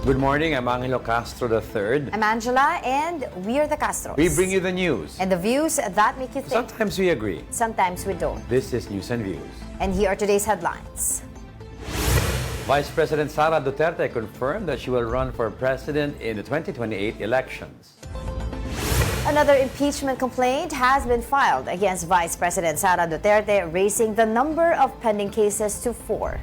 Good morning, I'm Angelo Castro III. I'm Angela, and we're the Castros. We bring you the news. And the views that make you think. Sometimes we agree. Sometimes we don't. This is News and Views. And here are today's headlines. Vice President Sara Duterte confirmed that she will run for president in the 2028 elections. Another impeachment complaint has been filed against Vice President Sara Duterte, raising the number of pending cases to 4.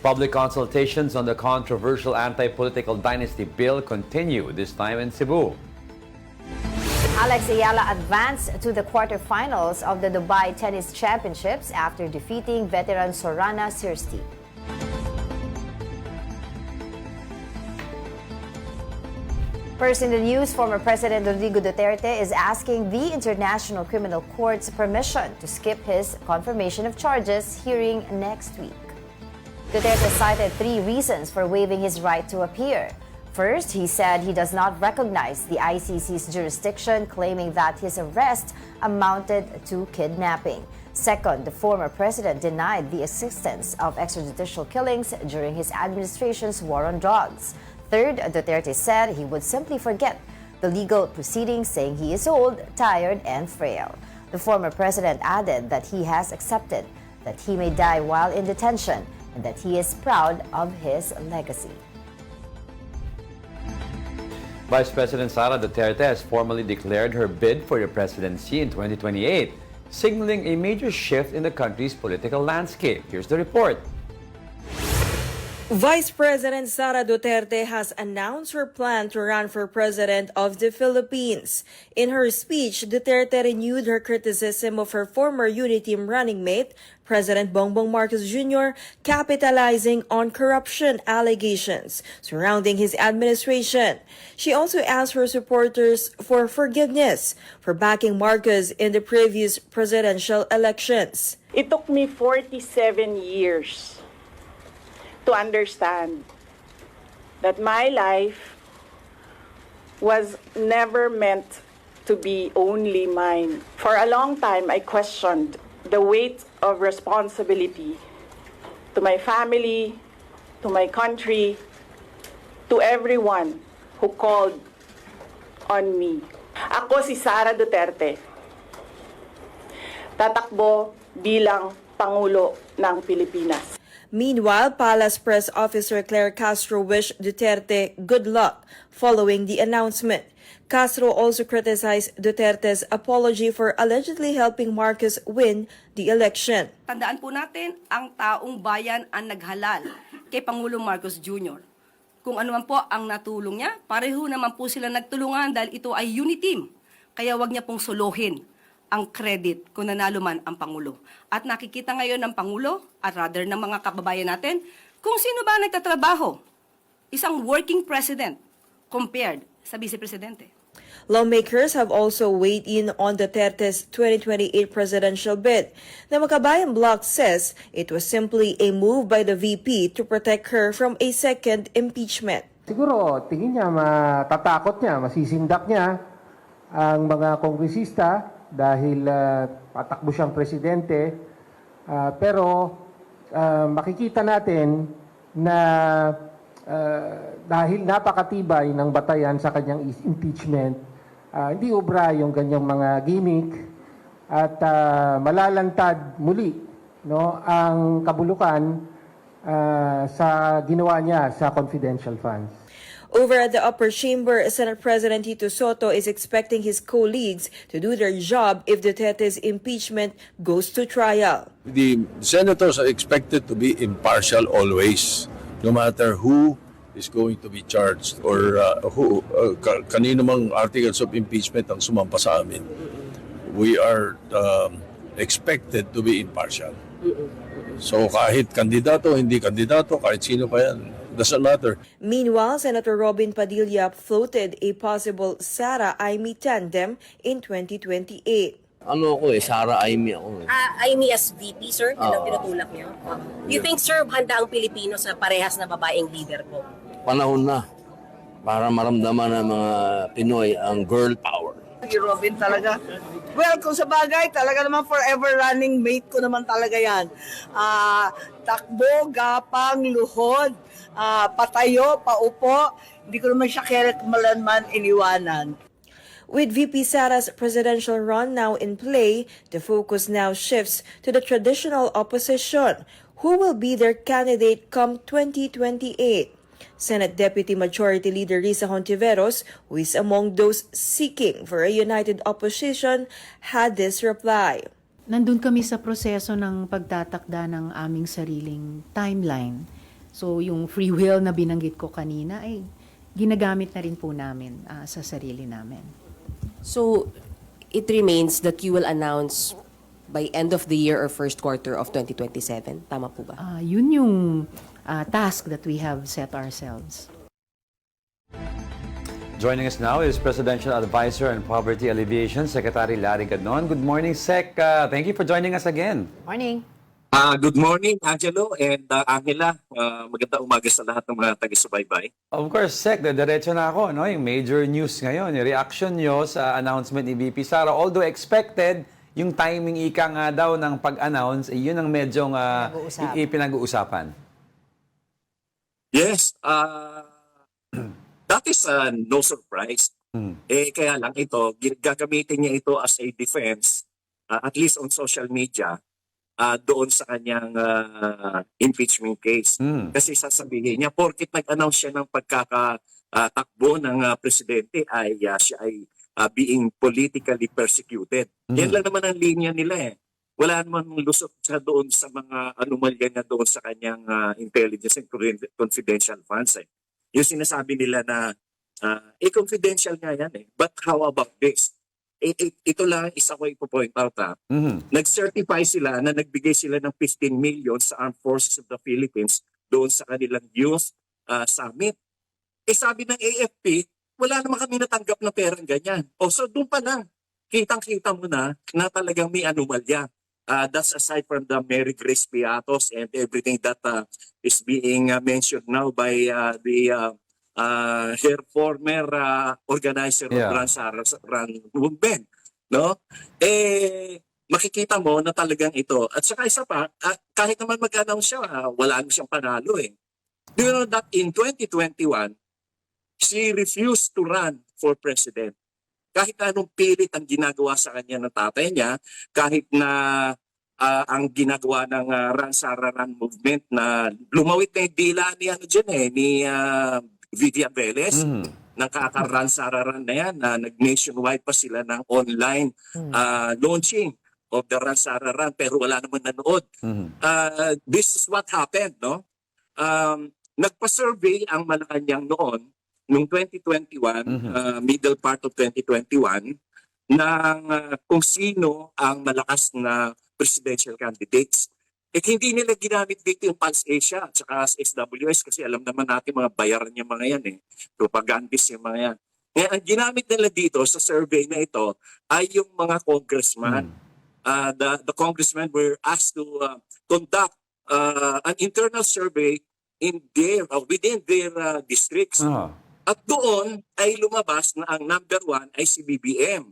Public consultations on the controversial anti-political dynasty bill continue, this time in Cebu. Alex Ayala advanced to the quarterfinals of the Dubai Tennis Championships after defeating veteran Sorana Sirsti. First in the news, former President Rodrigo Duterte is asking the International Criminal Court's permission to skip his confirmation of charges hearing next week. Duterte cited 3 reasons for waiving his right to appear. First, he said he does not recognize the ICC's jurisdiction, claiming that his arrest amounted to kidnapping. Second, the former president denied the existence of extrajudicial killings during his administration's war on drugs. Third, Duterte said he would simply forget the legal proceedings, saying he is old, tired, and frail. The former president added that he has accepted that he may die while in detention and that he is proud of his legacy. Vice President Sara Duterte has formally declared her bid for the presidency in 2028, signaling a major shift in the country's political landscape. Here's the report. Vice President Sara Duterte has announced her plan to run for president of the Philippines. In her speech, Duterte renewed her criticism of her former Uniteam running mate, President Bongbong Marcos Jr., capitalizing on corruption allegations surrounding his administration. She also asked her supporters for forgiveness for backing Marcos in the previous presidential elections. It took me 47 years to understand that my life was never meant to be only mine. For a long time, I questioned the weight of responsibility to my family, to my country, to everyone who called on me. Ako si Sara Duterte, tatakbo bilang Pangulo ng Pilipinas. Meanwhile, Palace Press Officer Claire Castro wished Duterte good luck following the announcement. Castro also criticized Duterte's apology for allegedly helping Marcos win the election. Tandaan po natin, ang taong bayan ang naghalal kay Pangulong Marcos Jr. Kung ano man po ang natulong niya, pareho naman po sila nagtulungan dahil ito ay uniteam. Kaya wag niya pong suluhin ang credit kung nanalo man ang Pangulo. At nakikita ngayon ng Pangulo, at rather ng mga kababayan natin, kung sino ba nagtatrabaho. Isang working president compared sa vice-presidente. Lawmakers have also weighed in on Duterte's 2028 presidential bid. The Makabayan Bloc says it was simply a move by the VP to protect her from a second impeachment. Siguro tingin niya, matatakot niya, masisindak niya ang mga kongresista dahil patakbo siyang presidente. Pero makikita natin na dahil napakatibay ng batayan sa kanyang impeachment, hindi obra yung ganyang mga gimmick at malalantad muli ang kabulukan sa ginawa niya sa confidential funds. Over at the upper chamber, Senate President Tito Soto is expecting his colleagues to do their job if Duterte's impeachment goes to trial. The senators are expected to be impartial always, no matter who is going to be charged or kanino mang articles of impeachment ang sumampa sa amin. We are expected to be impartial. So kahit kandidato, hindi kandidato, kahit sino pa yan, doesn't matter. Meanwhile, Senator Robin Padilla floated a possible Sara-Amy tandem in 2028. Ano ako Sara Amy ako Amy as VP, sir? Yan ang tinutulak niyo? You think, sir, handa ang Pilipino sa parehas na babaeng leader po? Panahon na para maramdaman ng mga Pinoy ang girl power. Si Robin talaga, Well, kung sa bagay, talaga naman forever running mate ko naman talaga yan. Takbo, gapang, luhod, patayo, paupo, hindi ko naman siya kailanman iniwanan. With VP Sara's presidential run now in play, the focus now shifts to the traditional opposition, who will be their candidate come 2028. Senate Deputy Majority Leader Risa Hontiveros, who is among those seeking for a united opposition, had this reply. Nandun kami sa proseso ng pagtatakda ng aming sariling timeline. So yung free will na binanggit ko kanina ay ginagamit na rin po namin sa sarili namin. So, it remains that you will announce by end of the year or first quarter of 2027. Tama po ba? Yun yung task that we have set ourselves. Joining us now is Presidential Advisor on Poverty Alleviation, Secretary Larry Gadnon. Good morning, Sec. Thank you for joining us again. Morning. Good morning, Angelo and Angela. Magandang umaga sa lahat ng mga taga-subaybay. Of course, Sec, diretso na ako. No? Yung major news ngayon, yung reaction nyo sa announcement ni VP Sara. Although expected, yung timing ika nga daw ng pag-announce, yun ang medyong pinag-uusapan. Yes, that is no surprise. Kaya lang ito, gagamitin niya ito as a defense, at least on social media, doon sa kanyang impeachment case. Kasi sasabihin niya, porkit nag-announce siya ng pagkakatakbo ng presidente, ay siya ay being politically persecuted. Yan lang naman ang linya nila eh. Wala naman lusot siya doon sa mga anomalya niya doon sa kanyang intelligence and confidential funds eh. Yung sinasabi nila na confidential nga yan eh. But how about this? Ito lang isa ko ipo-point out Nag-certify sila na nagbigay sila ng 15 million sa Armed Forces of the Philippines doon sa kanilang youth summit. Sabi ng AFP, wala naman kami natanggap na perang ganyan. So doon pa lang, kitang-kita mo na talagang may anomalya. That's aside from the Mary Grace Piatos and everything that is being mentioned now by her former organizer of Run Movement. No? Makikita mo na talagang ito. At saka isa pa, kahit naman mag-announce siya, wala naman siyang panalo eh. Do you know that in 2021, she refused to run for president? Kahit anong pilit ang ginagawa sa kanya ng tatay niya, kahit na ang ginagawa ng Run Sara Run Movement na lumawit na yung dila ni Vivian Velez, ng kaka-Run Sara Run na yan, nag-nationwide pa sila ng online launching of the Run Sara Run, pero wala naman nanood. This is what happened, no? Nagpa-survey ang Malacanang noon, noong 2021, middle part of 2021, ng kung sino ang malakas na presidential candidates. Hindi nila ginamit dito yung Pulse Asia at saka SWS kasi alam naman natin mga bayaran yung mga yan eh. Propagandist yung mga yan. Kaya ang ginamit nila dito sa survey na ito ay yung mga congressman. The congressmen were asked to conduct an internal survey within their districts. At doon ay lumabas na ang number 1 ay si BBM.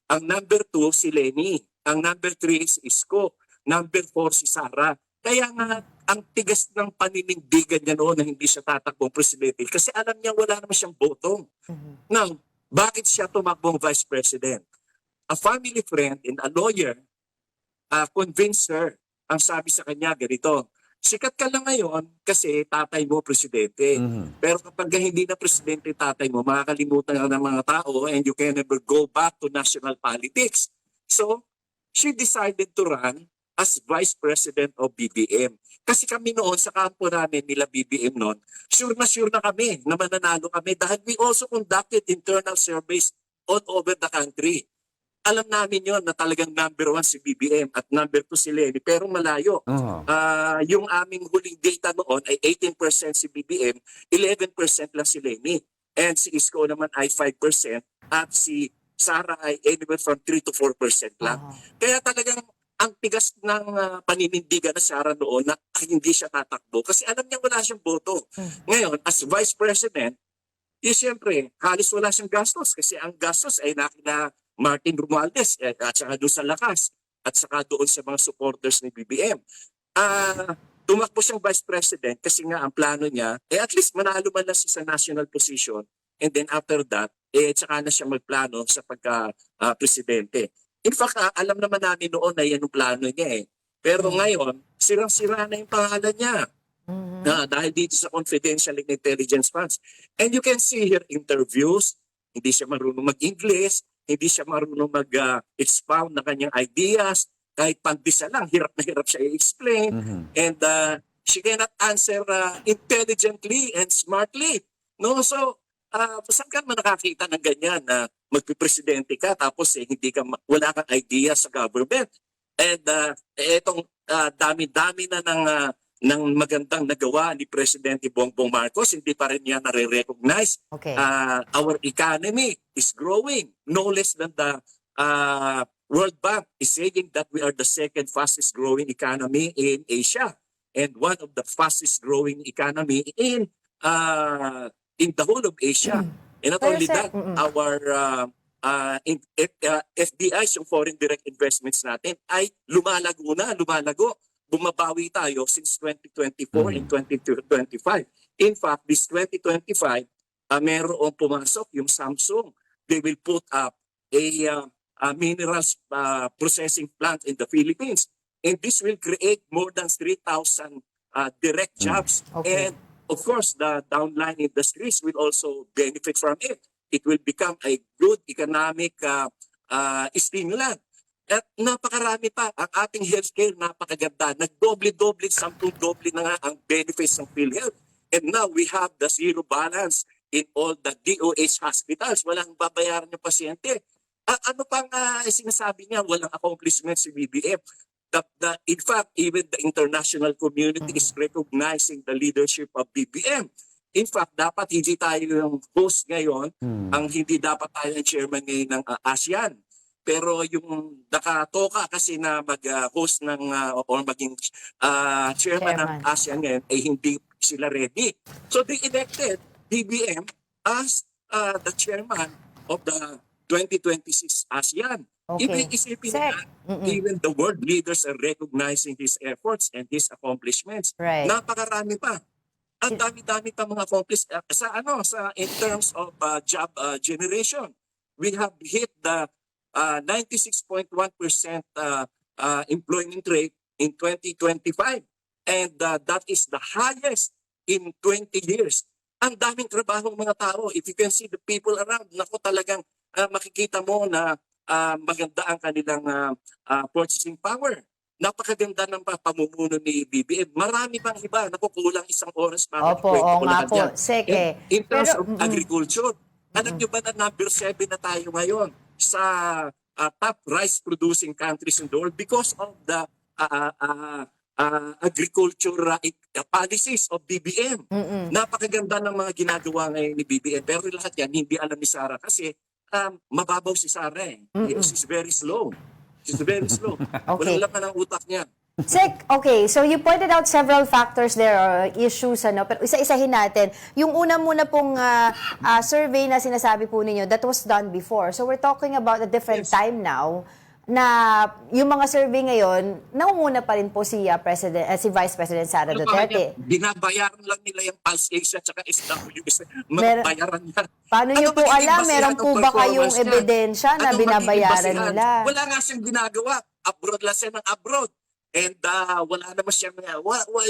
Ang number 2 si Leni. Ang number 3 si Isko. Number 4 si Sara. Kaya nga ang tigas ng paninindigan niya noon na hindi siya tatakbong presidente kasi alam niya wala naman siyang boto. Now, bakit siya tumakbong vice president? A family friend and a lawyer convinced her. Ang sabi sa kanya ganito, sikat ka lang ngayon kasi tatay mo presidente. Pero kapag hindi na presidente tatay mo, makakalimutan ka ng mga tao and you can never go back to national politics. So, she decided to run as Vice President of BBM. Kasi kami noon sa kampo namin nila BBM noon, sure na kami na mananalo kami dahil we also conducted internal surveys all over the country. Alam namin yon na talagang number 1 si BBM at number 2 si Leni, pero malayo. Yung aming huling data noon ay 18% si BBM, 11% lang si Leni. And si Isko naman ay 5% at si Sara ay anywhere from 3 to 4% lang. Kaya talagang ang tigas ng paninindigan na Sara noon na hindi siya tatakbo kasi alam niya wala siyang boto. Ngayon, as Vice President, siyempre, halos wala siyang gastos kasi ang gastos ay Martin Romualdez at saka doon sa Lakas at saka doon sa mga supporters ni BBM. Tumakbo siyang vice president kasi nga ang plano niya, at least manalo man lang siya sa national position, and then after that, tsaka na siya magplano sa pagka-presidente. In fact, alam naman namin noon na yan ang plano niya eh. Pero ngayon, sirang-sira na yung pangalan niya. Dahil dito sa confidential and intelligence funds. And you can see here interviews, hindi siya marunong mag-English, hindi siya marunong mag-expound na kanyang ideas, kahit pandisa lang, hirap na hirap siya i-explain. And she cannot answer intelligently and smartly. No, so saan ka man nakakita ng ganyan na magpipresidente ka tapos wala kang idea sa government. And etong dami-dami na ng magandang nagawa ni Presidente Bongbong Marcos, hindi pa rin niya nare-recognize. Okay. Our economy is growing, no less than the World Bank is saying that we are the second fastest growing economy in Asia and one of the fastest growing economy in the whole of Asia. And not only that, our FDIs, yung foreign direct investments natin, ay lumalago. Bumabawi tayo since 2024 and 2025. In fact, this 2025, merong pumasok yung Samsung. They will put up a minerals processing plant in the Philippines. And this will create more than 3,000 direct jobs. Okay. And of course, the downline industries will also benefit from it. It will become a good economic stimulant. At napakarami pa. Ang ating healthcare napakaganda. Nagdoble-doble, 10-doble na nga ang benefits ng PhilHealth. And now we have the zero balance in all the DOH hospitals. Walang babayaran ng pasyente. Ano pang sinasabi niya? Walang accomplishments si BBM. In fact, even the international community is recognizing the leadership of BBM. In fact, dapat hindi tayo yung host ngayon, ang hindi dapat tayo ang chairman ngayon ng ASEAN. Pero yung nakatoka kasi na mag-host ng or maging chairman ng ASEAN ngayon ay hindi sila ready. So they elected BBM as the chairman of the 2026 ASEAN. Okay. Isipin na, even the world leaders are recognizing his efforts and his accomplishments. Right. Napakarami pa. Ang dami-dami pa mga accomplishments in terms of job generation. We have hit the 96.1% employment rate in 2025. And that is the highest in 20 years. Ang daming trabaho ng mga tao. If you can see the people around, naku talagang makikita mo na maganda ang kanilang purchasing power. Napakaganda ng pamumuno ni BBM. Marami pang iba. Nakukulang isang oras para Opo, ikwento ko nga lahat po. yan. Sige. In terms Pero, of agriculture, alam nyo ba na number 7 na tayo ngayon sa top rice producing countries in the world because of the agriculture policies of BBM. Napakaganda ng mga ginagawa ngayon ni BBM. Pero lahat yan, hindi alam ni Sara kasi mababaw si Sara eh. She's very slow. She's very slow. Okay. Walang laman ang utak niya. Sek, okay, so you pointed out several factors there or issues, pero isa-isahin natin. Yung una muna pong survey na sinasabi po ninyo, that was done before. So we're talking about a different time now na yung mga survey ngayon, nangunguna pa rin po si Vice President Sara Duterte. Binabayaran lang nila yung Pulse Asia at SWS. Magbayaran niya. Paano niyo po alam? Meron po ba kayong ebidensya na binabayaran nila? Wala nga siyang ginagawa. Abroad lang siya ng abroad. And wala naman siyang,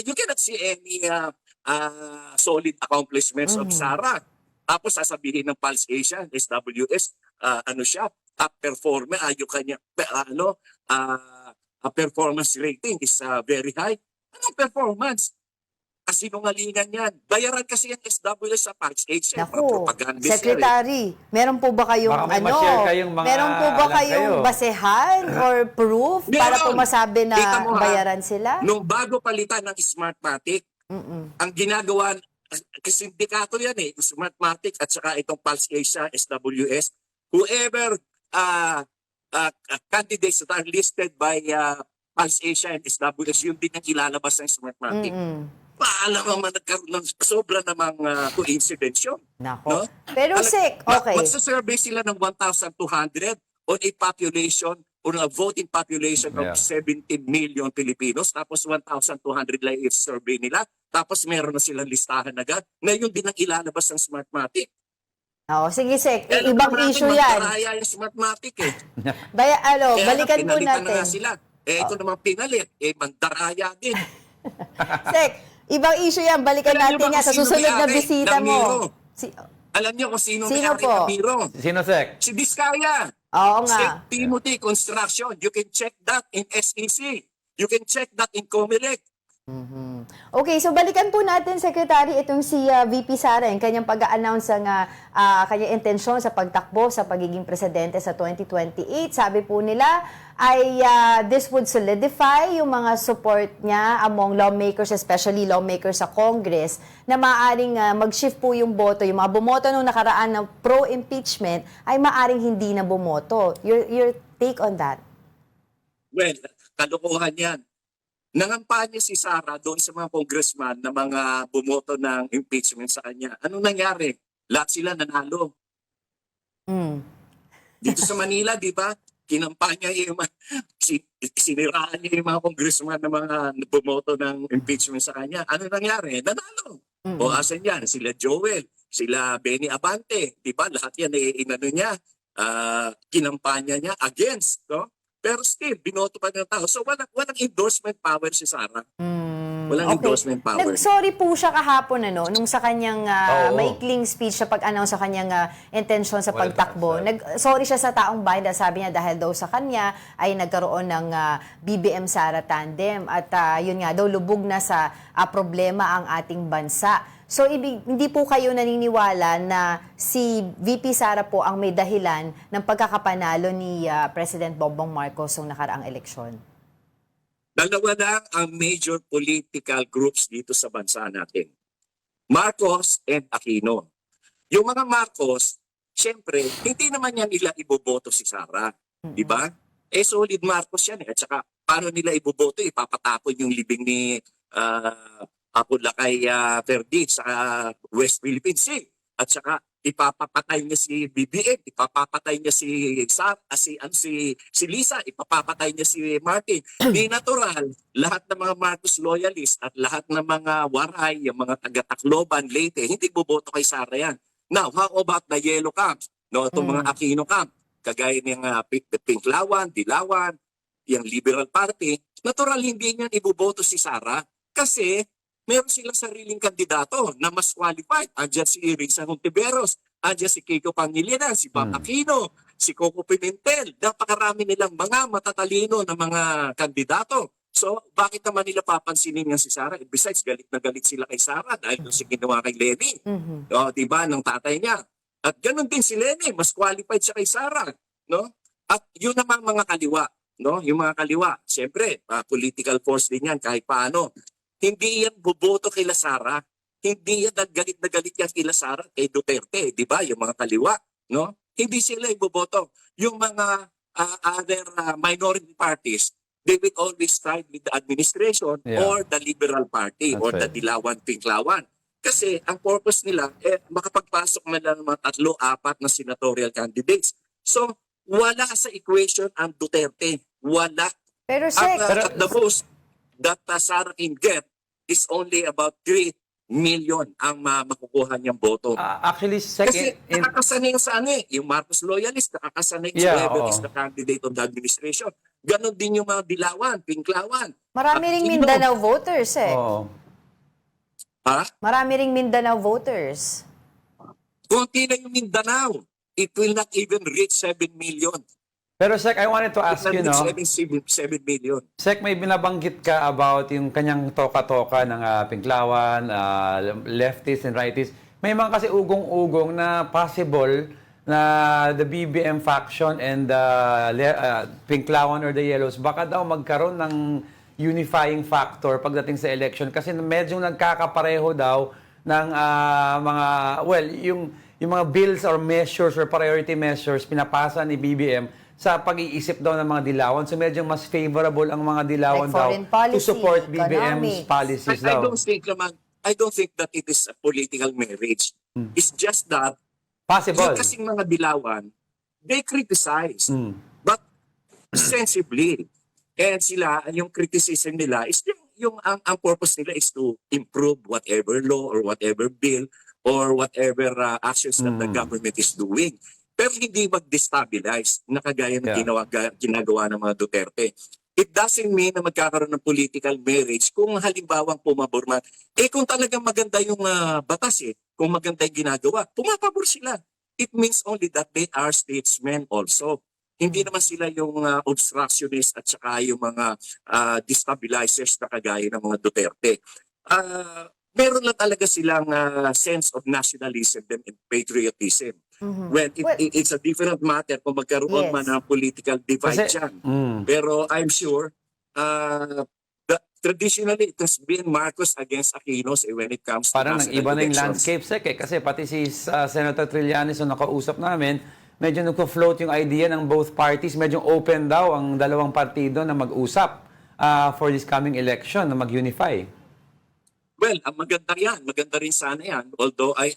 you cannot see any solid accomplishments of Sara. Tapos sasabihin ng Pulse Asia, SWS, siya, top performer, yung kanya, performance rating is very high. Anong performance? Kasinungalingan yan. Bayaran kasi yan SWS sa Pulse Asia. Naku, Secretary, meron po ba kayong Baka may ma-share kayong mga meron po ba alam kayong kayo. basehan or proof para po masabi na Kita mo, bayaran sila? Nung bago palitan ng Smartmatic, ang ginagawa, kasi sindikato yan eh, Smartmatic at saka itong Pulse Asia, SWS, whoever candidates that are listed by Pulse Asia and SWS, yung din ang ilalabas ng Smartmatic. Paalam naman nagkaroon ng sobra namang coincidence yun. Nako. No? Pero Sek, okay. Magsasurvey sila ng 1,200. on a population, on a voting population Yeah. of 17 million Filipinos, tapos 1,200 lang yung survey nila, tapos meron na silang listahan agad. Ngayon din ang ilalabas ng Smartmatic. Oh, sige, Sek. Kaya Ibang naman natin issue yan. magkaraya yung Smartmatic eh. Kaya balikan po pinalitan na nga natin. sila. Ito naman pinalit, mandaraya din. Sek, ibang issue yan. Balikan Alam niyo natin ba yan kung sa sino susunod na may-ari bisita ng Miro? mo. Alam niyo kung sino Sino may-ari po? ng Miro? Sino, Sek? Si Vizcaya. Oo St. nga. Timothy Construction. You can check that in SEC. You can check that in Comelec. Okay, so balikan po natin, Secretary, itong si VP Sara, yung kanyang pag-a-announce ng kanyang intensyon sa pagtakbo sa pagiging presidente sa 2028. Sabi po nila ay this would solidify yung mga support niya among lawmakers, especially lawmakers sa Congress, na maaaring mag-shift po yung boto. Yung mga bumoto nung nakaraan ng pro-impeachment ay maaaring hindi na bumoto. Your take on that? Well, kalokohan yan. Nangampanya si Sara doon sa mga congressman na mga bumoto ng impeachment sa kanya. Anong nangyari? Lahat sila nanalo. Dito sa Manila, di ba? Kinampanya yung siniraan niya yung mga congressman na mga bumoto ng impeachment sa kanya. Ano nangyari? Nanalo. O asan yan? Sila Joel, sila Benny Abante. Di ba? Lahat yan inano niya. Kinampanya niya against. No? Pero still, binoto pa ng tao. So walang endorsement power si Sara. Walang endorsement power. Nag-sorry po siya kahapon nung sa kanyang Oo. maikling speech sa pag-announce sa kanyang intensyon sa Well, pagtakbo. Nag-sorry siya sa taong bayan dahil sabi niya dahil daw sa kanya ay nagkaroon ng BBM Sara tandem at yun nga daw lubog na sa problema ang ating bansa. So hindi po kayo naniniwala na si VP Sara po ang may dahilan ng pagkakapanalo ni President Bongbong Marcos noong nakaraang eleksyon? Dalawa lang ang major political groups dito sa bansa natin. Marcos and Aquino. Yung mga Marcos, siyempre, hindi naman yan nila iboboto si Sara. Di ba? Solid Marcos yan. At saka, paano nila iboboto? Ipapatapon yung libing ni Apulacay Ferdi sa West Philippine Sea. At saka, ipapapatay niya si BBM, ipapapatay niya si Lisa, ipapapatay niya si Martin. Di natural, lahat ng mga Marcos loyalists at lahat ng mga Waray, yung mga taga-Tacloban, Leyte, hindi boboto kay Sara yan. Now, how about the Yellow Camp? No, itong mga Aquino Camp, kagaya ng Pinklawan, Dilawan, yung Liberal Party, natural hindi niyan iboboto si Sara kasi meron silang sariling kandidato na mas qualified. Andiyan si Irisa Hontiveros, andiyan si Kiko Pangilinan, si Bob Aquino, si Coco Pimentel. Napakarami nilang mga matatalino na mga kandidato. So, bakit naman nila papansinin nga si Sara? Besides, galit na galit sila kay Sara dahil sa ginawa kay Lenny. O, diba, ng tatay niya. At ganun din si Lenny, mas qualified siya kay Sara. No? At yun naman mga kaliwa. No? Yung mga kaliwa, siyempre, political force din yan kahit paano. Hindi yan boboto kay Sara. Hindi yan galit na galit yan kay Sara, kay Duterte, di ba? Yung mga kaliwa, no? Hindi sila iboboto. Yung mga other minority parties, they will always side with the administration or the Liberal Party or the Dilawan, Pinklawan. Kasi ang purpose nila, makapagpasok na lang ng mga 3-4 na senatorial candidates. So, wala sa equation ang Duterte. Wala. Pero Sek, At the most that Sara can get is only about 3 million ang makukuha niyang boto. Actually, Kasi nakakasanay sa yung Marcos loyalist, nakakasanay sa whoever is the candidate of the administration. Ganon din yung mga Dilawan, Pinklawan. marami ring Mindanao voters Oo. Ha? Marami ring Mindanao voters. Kunti na yung Mindanao. It will not even reach 7 million. Pero Sek, I wanted to ask you, no? 7 million. Sek, may binabanggit ka about yung kanyang toka-toka ng Pinklawan, leftists and rightists. May mga kasi ugong-ugong na possible na the BBM faction and the Pinklawan or the Yellows baka daw magkaroon ng unifying factor pagdating sa election kasi medyo nagkakapareho daw ng mga, well, yung mga bills or measures or priority measures pinapasa ni BBM sa pag-iisip daw ng mga Dilawan. So medyo mas favorable ang mga Dilawan Like daw foreign policy, to support BBM's economics. policies I daw. don't think that it is a political marriage. It's just that Possible. yung kasing mga Dilawan, they criticize, but sensibly. And sila, yung criticism nila is ang purpose nila is to improve whatever law or whatever bill or whatever actions that the government is doing. Pero hindi mag-destabilize na kagaya ng ginagawa ng mga Duterte. It doesn't mean na magkakaroon ng political marriage kung halimbawang pumabor man. Kung talagang maganda yung batas kung maganda yung ginagawa, pumapabor sila. It means only that they are statesmen also. Hindi naman sila yung obstructionist at saka yung mga destabilizers na kagaya ng mga Duterte. Meron lang talaga silang sense of nationalism and patriotism. When it's a different matter kung magkaroon man ng political divide dyan. Pero I'm sure traditionally it has been Marcos against Aquinos when it comes to Parang national nag-iba na yung elections. landscape, Sek, kasi pati si Senator Trillanes na nakausap namin, medyo nagpo-float yung idea ng both parties, medyo open daw ang dalawang partido na mag-usap for this coming election, na mag-unify. Well, ang maganda yan. Maganda rin sana yan. Although I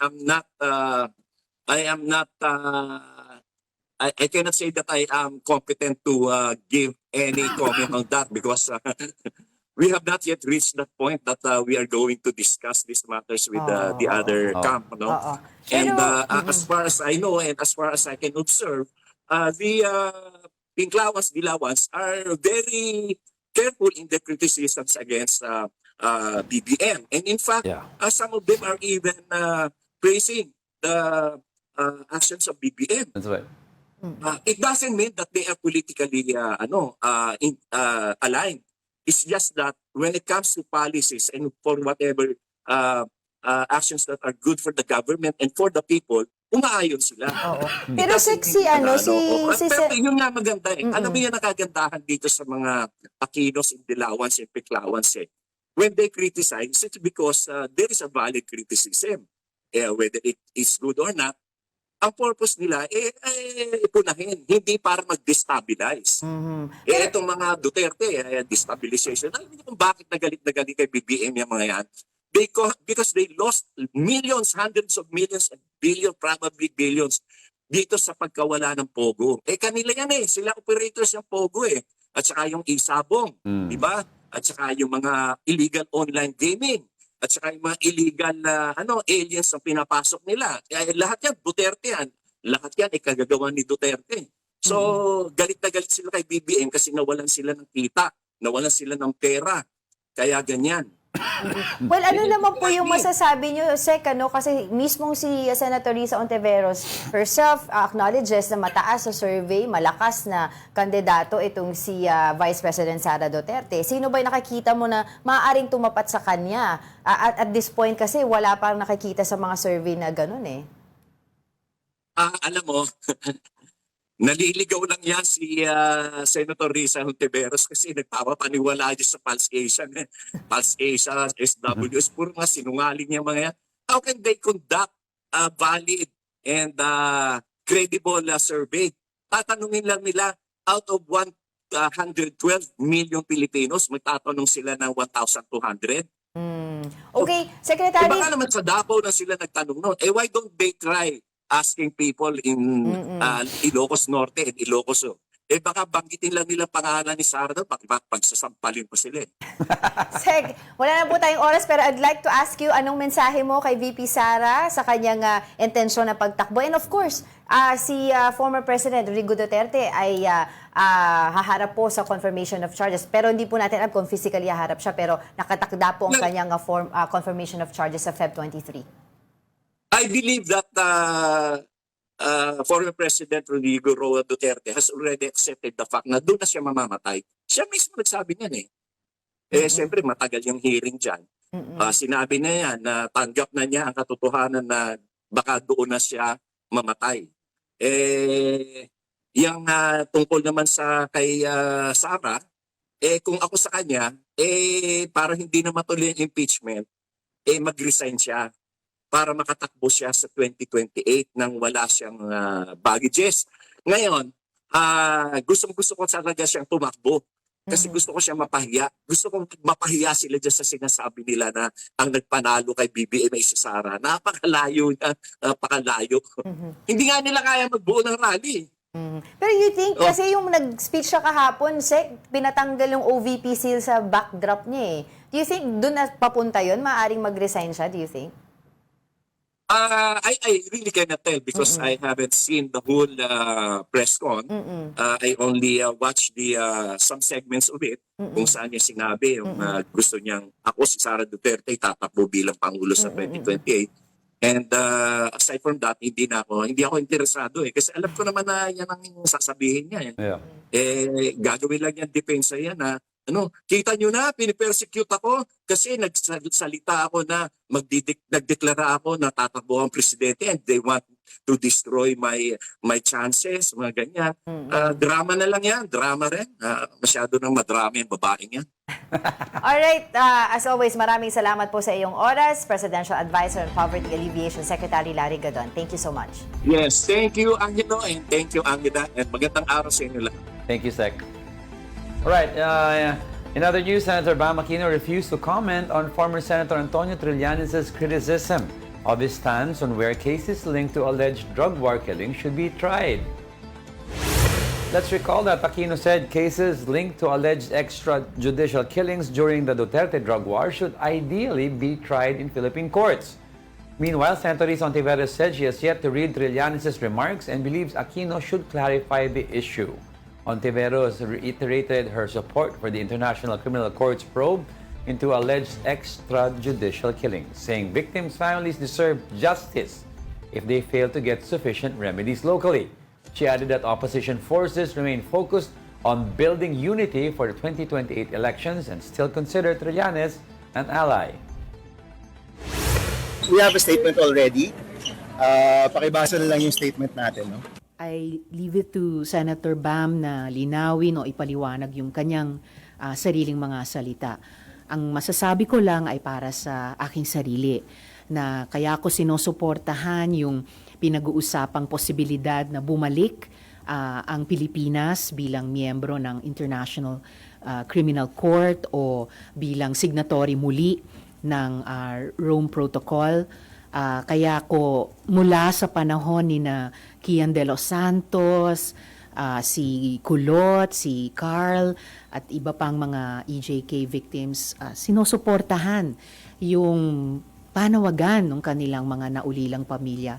cannot say that I am competent to give any comment on that because we have not yet reached that point that we are going to discuss these matters with the other camp. No? And as far as I know and as far as I can observe, the Pinklawans, Dilawans are very careful in their criticisms against BBM. And in fact, some of them are even praising the actions of BBM. That's right. It doesn't mean that they are politically aligned. It's just that when it comes to policies and for whatever actions that are good for the government and for the people, umaayon sila. Pero sexy Pero yun nga maganda Alam mo yan nakagandahan dito sa mga Aquinos and Dilawans and Pinklawans When they criticize, it's because there is a valid criticism. Whether it is good or not, ang purpose nila ipunahin, hindi para mag-destabilize. Itong mga Duterte, destabilization. Alam niyo kung bakit nagalit kay BBM yung mga yan? Because they lost millions, hundreds of millions, and billions, probably billions, dito sa pagkawala ng Pogo. Kanila yan sila operators ng Pogo At saka yung isabong, di ba? At saka yung mga illegal online gaming. At saka yung mga illegal aliens ang pinapasok nila. Lahat yan, Duterte yan. Lahat yan kagagawa ni Duterte. So, galit na galit sila kay BBM kasi nawalan sila ng kita, nawalan sila ng pera. Kaya ganyan. Well, ano naman po yung masasabi nyo, Sek, kasi mismong si Senator Risa Ontiveros herself acknowledges na mataas sa survey, malakas na kandidato itong si Vice President Sara Duterte. Sino ba yung nakikita mo na maaaring tumapat sa kanya? At this point kasi wala pang nakikita sa mga survey na ganun Alam mo, naliligaw lang yan si Senator Risa Hontiveros kasi nagpapaniwala niya sa Pulse Asia. Pulse Asia, SWS, puro mga sinungaling yung mga yan. How can they conduct a valid and credible survey? Tatanungin lang nila, out of 112 million Filipinos, magtatanong sila ng 1,200. Okay, Secretary. Baka naman sa Davao na sila nagtanong noon. Why don't they try asking people in Ilocos Norte and Ilocos Sur? Baka banggitin lang nila pangalan ni Sara doon, pagsasampalin pa sila. Sek, wala na po tayong oras pero I'd like to ask you anong mensahe mo kay VP Sara sa kanyang intensyon na pagtakbo. And of course, si former President Rodrigo Duterte ay haharap po sa confirmation of charges. Pero hindi po natin alam kung physically haharap siya pero nakatakda po ang kanyang confirmation of charges sa Feb 23. I believe that former President Rodrigo Roa Duterte has already accepted the fact na doon na siya mamamatay. Siya mismo nagsabi niyan siyempre matagal yung hearing dyan. Sinabi na yan na tanggap na niya ang katotohanan na baka doon na siya mamatay. Yung tungkol naman sa kay Sara, kung ako sa kanya, para hindi na matuloy ang impeachment, mag-resign siya para makatakbo siya sa 2028 nang wala siyang baggages. Ngayon, gusto ko talaga siyang tumakbo kasi gusto ko siya mapahiya. Gusto kong mapahiya sila dyan sa sinasabi nila na ang nagpanalo kay BBM ay si Sara. Napakalayo na, napakalayo. Hindi nga nila kaya magbuo ng rally. Pero you think, kasi yung nag-speech siya kahapon, pinatanggal yung OVP seal sa backdrop niya eh. Do you think doon na papunta yun? Maaring mag-resign siya, do you think? I really cannot tell because I haven't seen the whole press con. I only watched the some segments of it kung saan niya sinabi yung gusto niyang ako si Sara Duterte tatakbo bilang Pangulo sa 2028. And aside from that, hindi ako interesado eh kasi alam ko naman na yan ang sasabihin niya eh. Yeah. Gagawin lang yan depensa yan na kita nyo na, pinipersecute ako kasi nagsalita ako na nagdeklara ako na tatakbo ang presidente and they want to destroy my chances, mga ganyan. Drama na lang yan, drama rin. Masyado nang madrama yung babaeng yan. Alright, as always, maraming salamat po sa iyong oras, Presidential Advisor on Poverty Alleviation, Secretary Larry Gadon. Thank you so much. Yes, thank you Angelo and thank you Angela and magandang araw sa inyo lahat. Thank you, Sec. All right. In other news, Senator Bam Aquino refused to comment on former Senator Antonio Trillanes' criticism of his stance on where cases linked to alleged drug war killings should be tried. Let's recall that Aquino said cases linked to alleged extrajudicial killings during the Duterte drug war should ideally be tried in Philippine courts. Meanwhile, Senator Risa Ontiveros said she has yet to read Trillanes' remarks and believes Aquino should clarify the issue. Ontiveros reiterated her support for the International Criminal Court's probe into alleged extrajudicial killings, saying victims' families deserve justice if they fail to get sufficient remedies locally. She added that opposition forces remain focused on building unity for the 2028 elections and still consider Trillanes an ally. We have a statement already. Pakibasa na lang yung statement natin, no? I leave it to Senator Bam na linawin o ipaliwanag yung kanyang sariling mga salita. Ang masasabi ko lang ay para sa aking sarili na kaya ko sinusuportahan yung pinag-uusapang posibilidad na bumalik ang Pilipinas bilang miyembro ng International Criminal Court o bilang signatory muli ng Rome Protocol. Kaya ko mula sa panahon ni na Kian de los Santos, si Kulot, si Carl at iba pang mga EJK victims, sinusuportahan yung panawagan ng kanilang mga naulilang pamilya.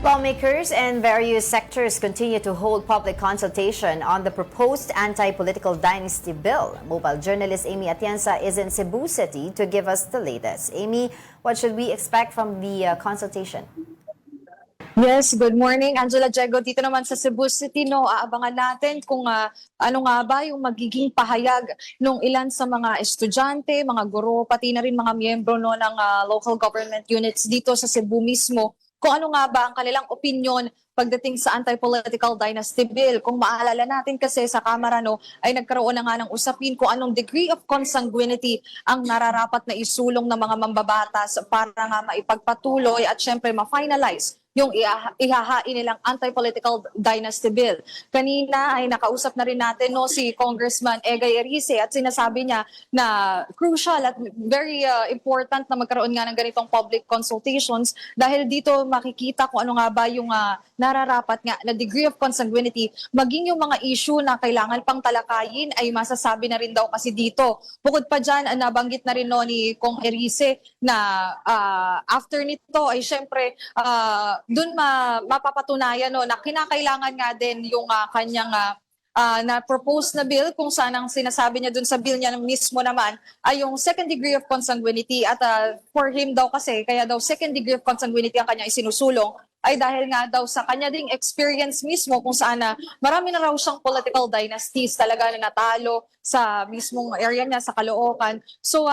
Lawmakers and various sectors continue to hold public consultation on the proposed anti-political dynasty bill. Mobile journalist Amy Atienza is in Cebu City to give us the latest. Amy, what should we expect from the consultation? Yes, good morning, Angela Diego. Dito naman sa Cebu City, aabangan natin kung ano nga ba yung magiging pahayag ng ilan sa mga estudyante, mga guro, pati na rin mga miyembro ng local government units dito sa Cebu mismo. Kung ano nga ba ang kanilang opinion pagdating sa anti-political dynasty bill. Kung maalala natin kasi sa Kamara ay nagkaroon na nga ng usapin kung anong degree of consanguinity ang nararapat na isulong ng mga mambabatas para nga maipagpatuloy at syempre ma-finalize yung ihahain nilang anti-political dynasty bill. Kanina ay nakausap na rin natin si Congressman Egay Erice at sinasabi niya na crucial at very important na magkaroon nga ng ganitong public consultations dahil dito makikita kung ano nga ba yung nararapat nga na degree of consanguinity, maging yung mga issue na kailangan pang talakayin ay masasabi na rin daw kasi dito. Bukod pa dyan, nabanggit na rin ni Kong Erice na after nito ay syempre doon mapapatunayan na kinakailangan nga din yung kanyang na-propose na bill kung saan ang sinasabi niya doon sa bill niya mismo naman ay yung second degree of consanguinity at for him daw kasi kaya daw second degree of consanguinity ang kanya isinusulong ay dahil nga daw sa kanya ding experience mismo kung saan marami na raw siyang political dynasties talaga na natalo sa mismong area niya sa Caloocan. So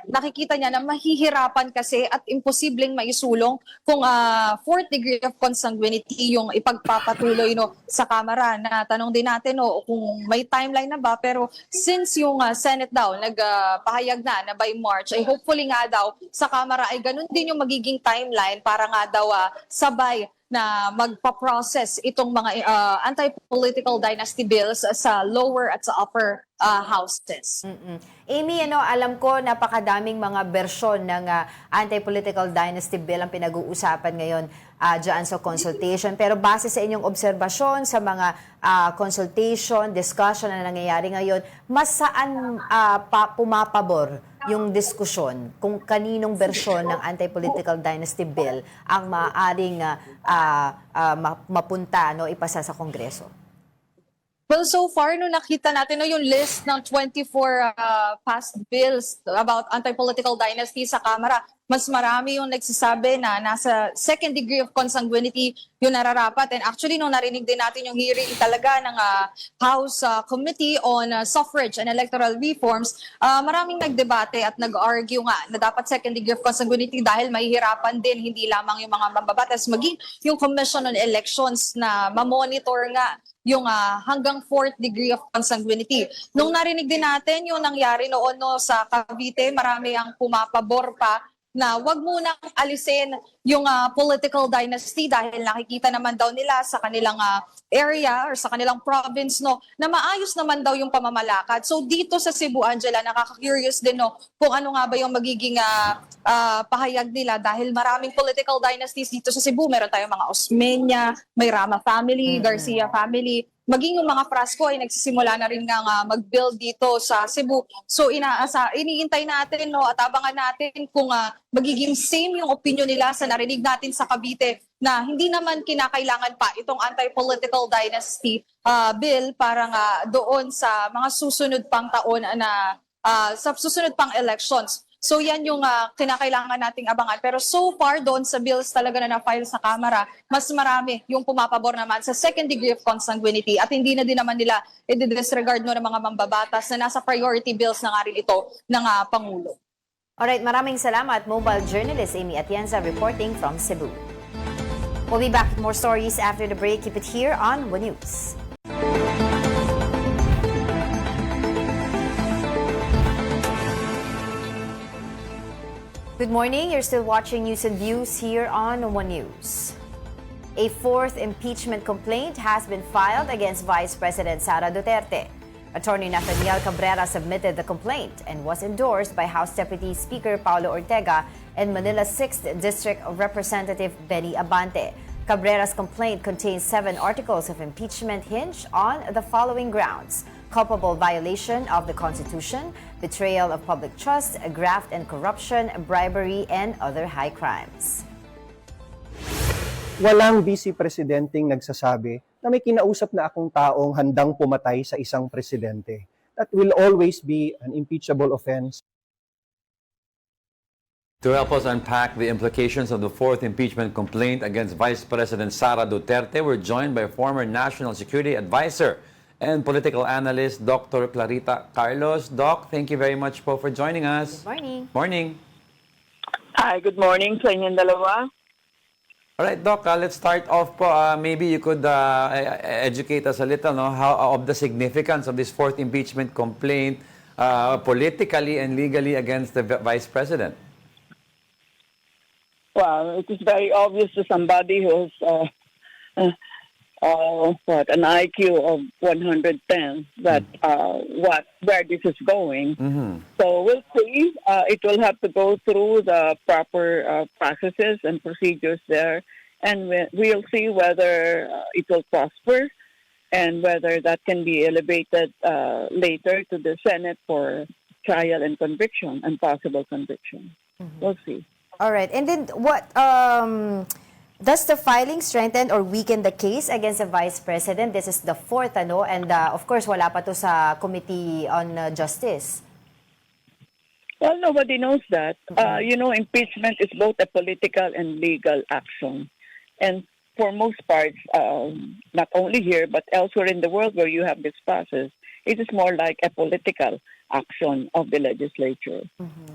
nakikita niya na mahihirapan kasi at imposibleng maisulong kung fourth degree of consanguinity yung ipagpapatuloy sa Kamara. Na tanong din natin kung may timeline na ba pero since yung Senate daw nagpahayag na by March ay hopefully nga daw sa Kamara ay ganun din yung magiging timeline para nga daw sabay na magpa-process itong mga anti-political dynasty bills sa lower at sa upper houses. Amy, alam ko napakadaming mga bersyon ng anti-political dynasty bill ang pinag-uusapan ngayon dyan sa consultation. Pero base sa inyong obserbasyon sa mga consultation, discussion na nangyayari ngayon, mas saan pumapabor yung diskusyon kung kaninong bersyon ng anti-political dynasty bill ang maaaring mapunta, ipasa sa Kongreso? Well, so far, nung nakita natin yung list ng 24 past bills about anti-political dynasty sa Kamara, mas marami yung nagsasabi na nasa second degree of consanguinity yung nararapat. And actually, nung narinig din natin yung hearing talaga ng House Committee on Suffrage and Electoral Reforms, maraming nagdebate at nag-argue nga na dapat second degree of consanguinity dahil mahihirapan din hindi lamang yung mga mambabatas, maging yung Commission on Elections na mamonitor nga yung hanggang fourth degree of consanguinity. Nung narinig din natin yung nangyari noon sa Cavite, marami ang pumapabor pa na wag munang alisin yung political dynasty dahil nakikita naman daw nila sa kanilang area or sa kanilang province na maayos naman daw yung pamamalakad. So dito sa Cebu, Angela, nakaka-curious din kung ano nga ba yung magiging pahayag nila dahil maraming political dynasties dito sa Cebu. Meron tayong mga Osmeña, may Rama family, Garcia family. Maging yung mga Frasco ay nagsisimula na rin nga mag-build dito sa Cebu. So iniintay natin at abangan natin kung magiging same yung opinion nila sa narinig natin sa Cavite na hindi naman kinakailangan pa itong anti-political dynasty bill para nga doon sa mga susunod pang taon na sa susunod pang elections. So yan yung kinakailangan nating abangan. Pero so far doon sa bills talaga na na-file sa Kamara, mas marami yung pumapabor naman sa second degree of consanguinity at hindi na din naman nila i-disregard ng mga mambabatas na nasa priority bills na nga rin ito ng Pangulo. Alright, maraming salamat, mobile journalist Amy Atienza reporting from Cebu. We'll be back with more stories after the break. Keep it here on One News. Good morning. You're still watching News and Views here on One News. A fourth impeachment complaint has been filed against Vice President Sara Duterte. Attorney Nathaniel Cabrera submitted the complaint and was endorsed by House Deputy Speaker Paulo Ortega and Manila 6th District Representative Benny Abante. Cabrera's complaint contains 7 articles of impeachment hinged on the following grounds: culpable violation of the Constitution, betrayal of public trust, graft and corruption, bribery, and other high crimes. Walang vice presidenteng nagsasabi na may kinausap na akong taong handang pumatay sa isang presidente. That will always be an impeachable offense. To help us unpack the implications of the fourth impeachment complaint against Vice President Sara Duterte, we're joined by former National Security Advisor and political analyst Dr. Clarita Carlos. Doc, thank you very much po for joining us. Good morning. Morning. Hi, good morning sa inyong dalawa. All right, Doc, let's start off po. Maybe you could educate us a little of the significance of this fourth impeachment complaint politically and legally against the Vice President. Well, it is very obvious to somebody who's an IQ of 110 that where this is going. So we'll see. It will have to go through the proper processes and procedures there, and we'll see whether it will prosper and whether that can be elevated later to the Senate for trial and conviction and possible conviction. We'll see. All right. And then what does the filing strengthen or weaken the case against the Vice President? This is the fourth, and of course, wala pa to sa Committee on Justice. Well, nobody knows that. Impeachment is both a political and legal action. And for most parts, not only here, but elsewhere in the world where you have this process, it is more like a political action of the legislature.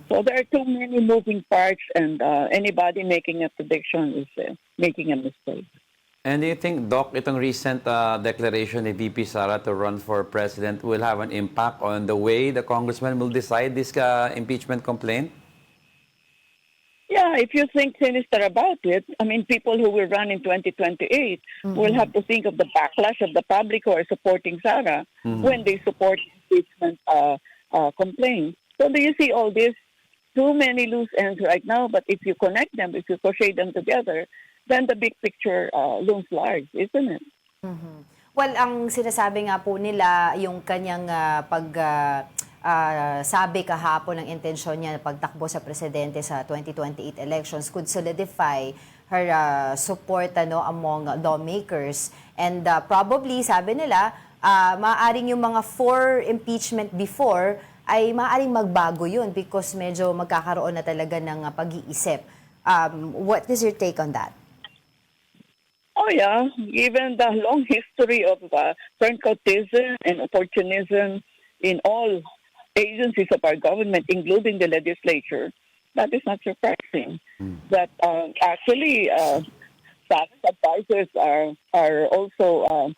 So there are too many moving parts, and anybody making a prediction is making a mistake. And do you think, Doc, itong recent declaration ni VP Sara to run for president will have an impact on the way the congressman will decide this impeachment complaint? Yeah, if you think sinister about it, I mean, people who will run in 2028 will have to think of the backlash of the public who are supporting Sara when they support impeachment complaints. So do you see all this? Too many loose ends right now, but if you connect them, if you crochet them together, then the big picture looms large, isn't it? Well, ang sinasabi nga po nila, yung kanyang sabi kahapon ng intensyon niya na pagtakbo sa presidente sa 2028 elections could solidify her support among lawmakers. And probably, sabi nila, maaaring yung mga 4 impeachment before ay maaaring magbago yun because medyo magkakaroon na talaga ng pag-iisip. What is your take on that? Oh yeah, given the long history of turncoatism and opportunism in all agencies of our government, including the legislature, that is not surprising. That actually, Sara's advisors are also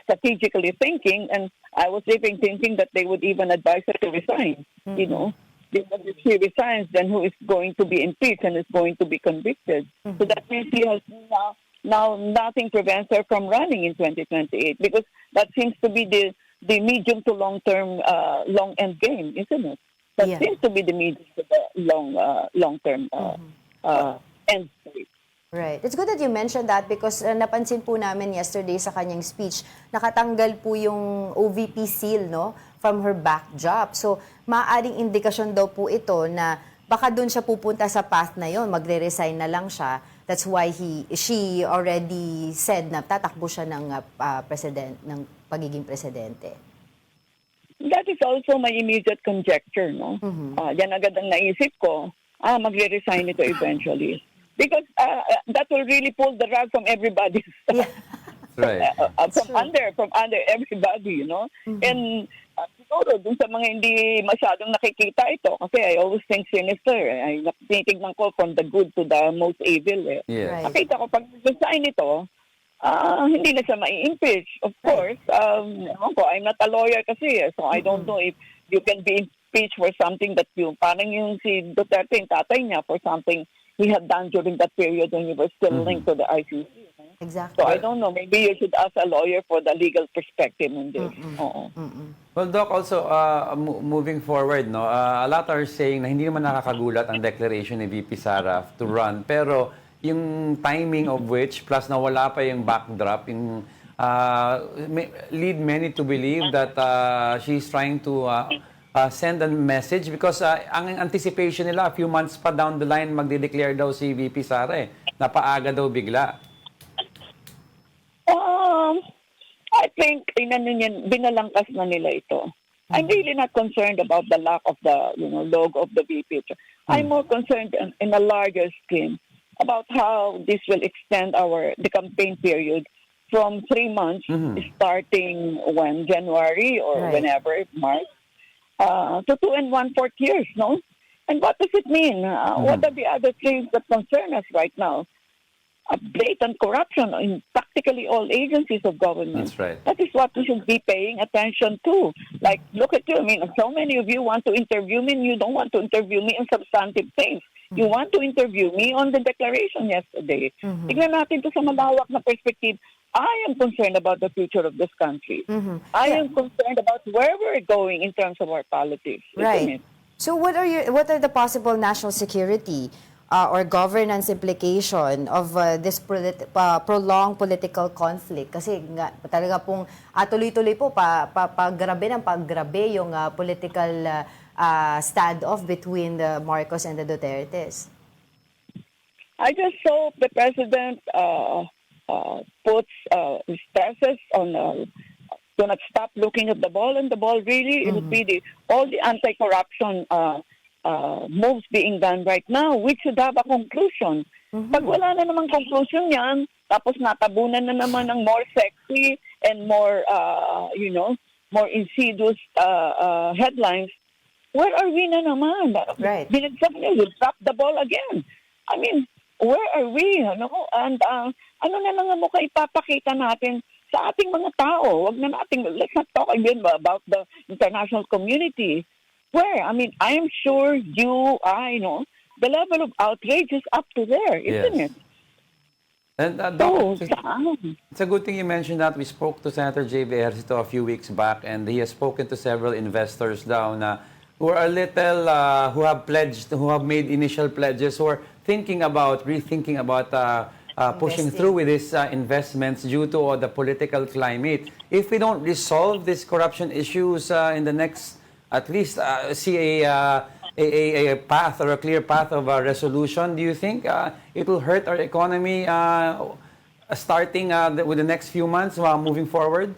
strategically thinking, and I was even thinking that they would even advise her to resign. You know, because if she resigns, then who is going to be impeached and is going to be convicted? So that means she has now nothing prevents her from running in 2028 because that seems to be the medium to long term long end game, isn't it? That seems to be the medium to the long term end state. Right. It's good that you mentioned that because napansin po namin yesterday sa kanyang speech, nakatanggal po yung OVP seal from her back job. So, maaaring indikasyon daw po ito na baka doon siya pupunta sa path na yon, magre-resign na lang siya. That's why she already said na tatakbo siya ng pagiging presidente. That is also my immediate conjecture, no? Yan agad ang naisip ko, magre-resign ito eventually. Because that will really pull the rug from everybody's Right. from under everybody, you know. And siguro dun sa mga hindi masyadong nakikita ito, kasi I always think sinister. Ay tinitignan ko from the good to the most evil. Yes. Nakita ko pag resign ito, hindi na siya mai-impeach. Of course, I'm not a lawyer kasi, so I don't know if you can be impeached for something that parang yung si Duterte, yung tatay niya, for something he had done during that period when he was still linked to the ICC. Exactly. So I don't know, maybe you should ask a lawyer for the legal perspective on this. Well, Doc, also, moving forward, a lot are saying na hindi naman nakakagulat ang declaration ni VP Sara to run, pero yung timing of which, plus na wala pa yung backdrop, lead many to believe that she's trying to send a message because ang anticipation nila, a few months pa down the line, magde-declare daw si VP Sara Napaaga daw bigla. I think binalangkas na nila ito. I'm really not concerned about the lack of the logo of the VP. I'm more concerned in a larger scheme about how this will extend the campaign period from 3 months starting when January or whenever, March, to 2 1/4 years, no? And what does it mean? What are the other things that concern us right now? Blatant corruption in practically all agencies of government. That's right. That is what we should be paying attention to. Like, look at you. I mean, so many of you want to interview me and you don't want to interview me on substantive things. You want to interview me on the declaration yesterday. Tignan natin to sa malawak na perspective. I am concerned about the future of this country. I am concerned about where we're going in terms of our politics. Right. So what are the possible national security or governance implication of this prolonged political conflict? Kasi nga, talaga pong tuloy-tuloy po paggrabe yung political standoff between the Marcos and the Dutertes. I just hope the president puts stresses on do not stop looking at the ball, and the ball really it would be all the anti-corruption moves being done right now, which should have a conclusion. Pag wala na namang conclusion yan, tapos natabunan na naman ng more sexy and more more insidious headlines, where are we na naman? Right. Binagsak niya, we'll drop the ball again. I mean, where are we? And ano na lang mo ipapakita natin sa ating mga tao? Let's not talk again about the international community. Where? I mean, I am sure the level of outrage is up to there, isn't Yes. it? And So, Doc, it's a good thing you mentioned that. We spoke to Senator J.B. Ejercito a few weeks back, and he has spoken to several investors down who are a little, who have pledged, who have made initial pledges, who are rethinking about pushing through with these investments due to the political climate. If we don't resolve these corruption issues in the next, at least see a path or a clear path of a resolution, do you think it will hurt our economy starting with the next few months moving forward?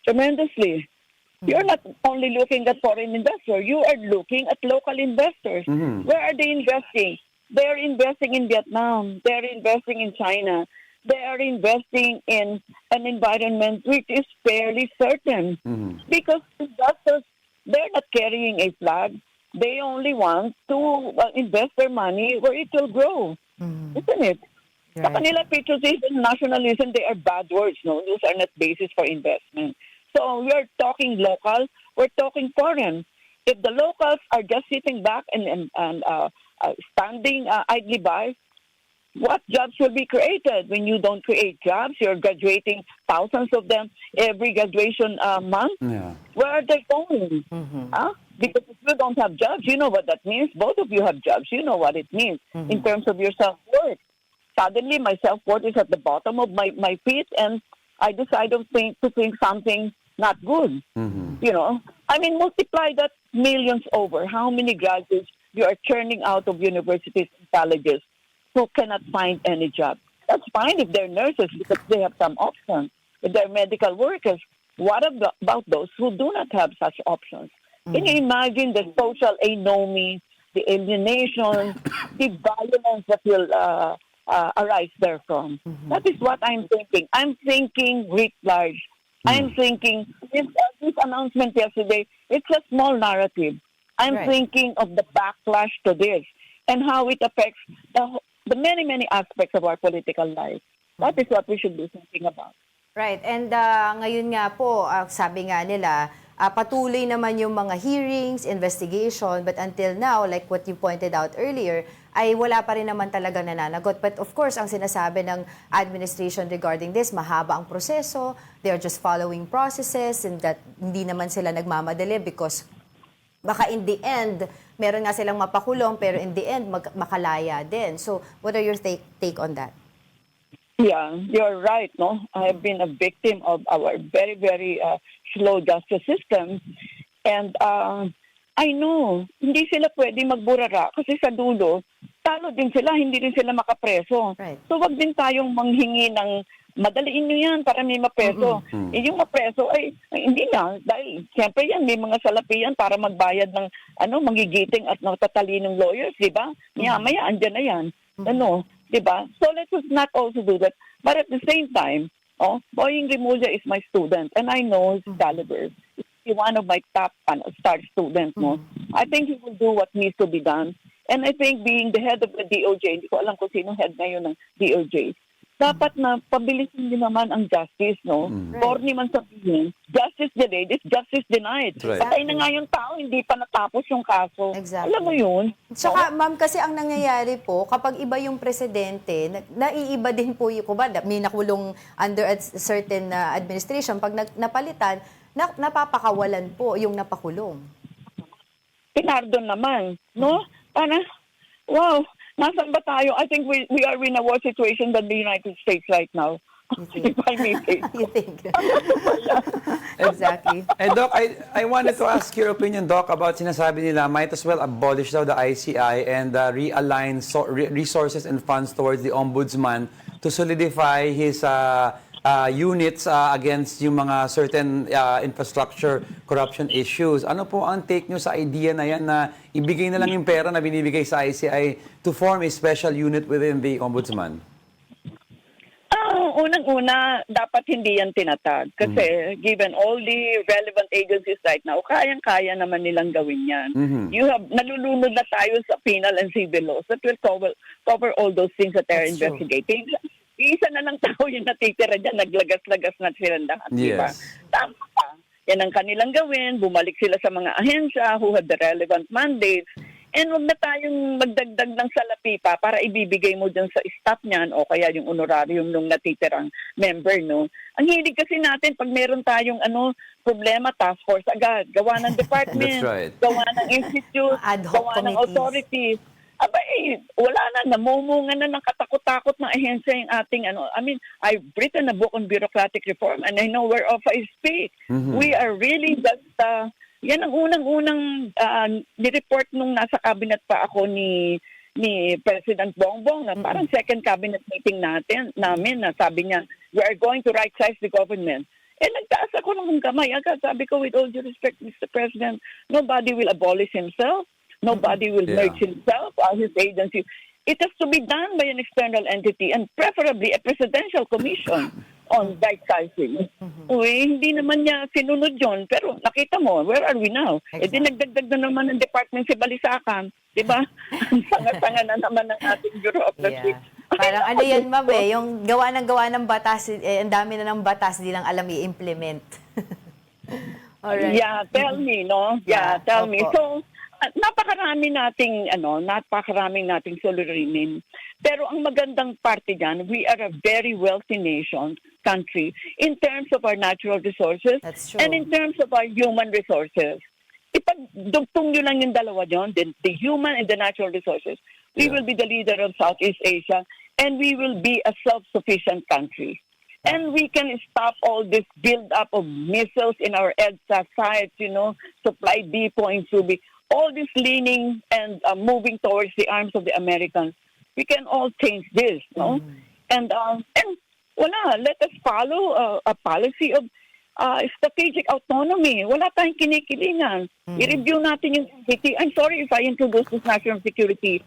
tremendously. You're not only looking at foreign investors, you are looking at local investors. Where are they investing? They're investing in Vietnam. They're investing in China. They are investing in an environment which is fairly certain. Because investors, they're not carrying a flag. They only want to invest their money where it will grow. Isn't it? Sa kanila, patriotism, nationalism, they are bad words. No, those are not basis for investment. So we are talking local, we're talking foreign. If the locals are just sitting back and standing idly by, what jobs will be created? When you don't create jobs, you're graduating thousands of them every graduation month. Yeah. Where are they going? Huh? Because if you don't have jobs, you know what that means. Both of you have jobs. You know what it means in terms of your self-worth. Suddenly, my self-worth is at the bottom of my feet, and I decide to think something not good. You know, I mean, multiply that millions over. How many graduates you are churning out of universities and colleges who cannot find any job? That's fine if they're nurses because they have some options. If they're medical workers, what about those who do not have such options? Can you imagine the social anomie, the alienation, the violence that will arise therefrom? That is what I'm thinking. I'm thinking writ large. I'm thinking this announcement yesterday, it's a small narrative. I'm thinking of the backlash to this and how it affects the many, many aspects of our political life. That is what we should be thinking about. Right. And ngayon nga po, sabi nga nila, patuloy naman yung mga hearings, investigation, but until now, like what you pointed out earlier, ay wala pa rin naman talaga nananagot. But of course, ang sinasabi ng administration regarding this, mahaba ang proseso, they are just following processes, and that hindi naman sila nagmamadali because baka in the end, meron nga silang mapakulong, pero in the end, makalaya din. So, what are your take on that? Yeah, you're right, no? I have been a victim of our very, very slow justice system. And I know, hindi sila pwede magburara kasi sa dulo, talo din sila, hindi rin sila makapreso. Right. So wag din tayong manghingi ng madaliin nyo yan para may mapreso. Eh, yung mapreso ay hindi na. Dahil siyempre yan, may mga salapi yan para magbayad ng magigiting at natatalinong lawyers, di ba? Maya, andyan na yan. Di ba? So let us not also do that. But at the same time, Boying Remulla is my student and I know his caliber. He's one of my top star students. I think he will do what needs to be done. And I think being the head of the DOJ, hindi ko alam kung sino head ngayon ng DOJ, dapat na pabilisin din naman ang justice, no? Corny man sabihin, justice delayed is justice denied. Right. Patay na nga yung tao, hindi pa natapos yung kaso. Exactly. Alam mo yun? Saka, ma'am, kasi ang nangyayari po, kapag iba yung presidente, naiiba din po yung, may nakulong under a certain administration, pag napalitan, napapakawalan po yung napakulong. Pinardon naman, no? Wow, nasaan ba tayo? I think we are in a worse situation than the United States right now. If I may say. You think? Exactly. And Doc, I wanted to ask your opinion, Doc, about sinasabi nila might as well abolish daw the ICI and realign resources and funds towards the Ombudsman to solidify his units against yung mga certain infrastructure corruption issues. Ano po ang take nyo sa idea na yan na ibigay na lang yung pera na binibigay sa ICI to form a special unit within the Ombudsman? Unang-una, dapat hindi yan tinatag. Kasi given all the relevant agencies right now, kayang-kaya naman nilang gawin yan. Nalulunod na tayo sa penal and civil laws that will cover all those things that they're investigating. Isa na lang tao yung natitira dyan, naglagas-lagas na silang lahat. Yes. Diba? Tama ka. Yan ang kanilang gawin, bumalik sila sa mga ahensya who have the relevant mandates, And huwag na tayong magdagdag ng salapi pa para ibibigay mo dyan sa staff niyan o kaya yung honorarium ng natitirang member, no? Ang hilig kasi natin, pag meron tayong problema, task force agad. Gawa ng department, That's right. gawa ng institute, Ad hoc gawa ng committees. authorities. Wala na, namumunga na ng katakot-takot ng ahensya yung ating I've written a book on bureaucratic reform and I know whereof I speak. We are really just, yan ang unang-unang ni-report nung nasa cabinet pa ako ni President Bongbong na parang second cabinet meeting namin na sabi niya, we are going to right-size the government. Nagtaas ako ng kamay agad. Sabi ko, with all due respect, Mr. President, nobody will abolish himself. Nobody will merge himself or his agency. It has to be done by an external entity and preferably a presidential commission on right-sizing. Hindi naman niya sinunod yun. Pero nakita mo, where are we now? Exactly. Dinagdagdag na naman ng department si Balisacan. Di ba? Sanga-sanga na naman ng ating Bureau of Logistics. Parang yan, ma'am, yung gawa ng batas, ang dami na ng batas, di lang alam i-implement. Alright. Yeah, tell me, no? Yeah, tell me. opo. So, napakaraming nating suliranin. Pero ang magandang parte diyan, we are a very wealthy country in terms of our natural resources That's true. and in terms of our human resources. Ipagdugtong nyo lang yung dalawa yun, the human and the natural resources. We will be the leader of Southeast Asia and we will be a self-sufficient country. And we can stop all this build-up of missiles in our EDSA sites, supply depot in Subic. All this leaning and moving towards the arms of the Americans, we can all change this, no? And let us follow a policy of strategic autonomy. Wala tayong kinikilingan. I-review natin yung entity. I'm sorry if I introduce this national security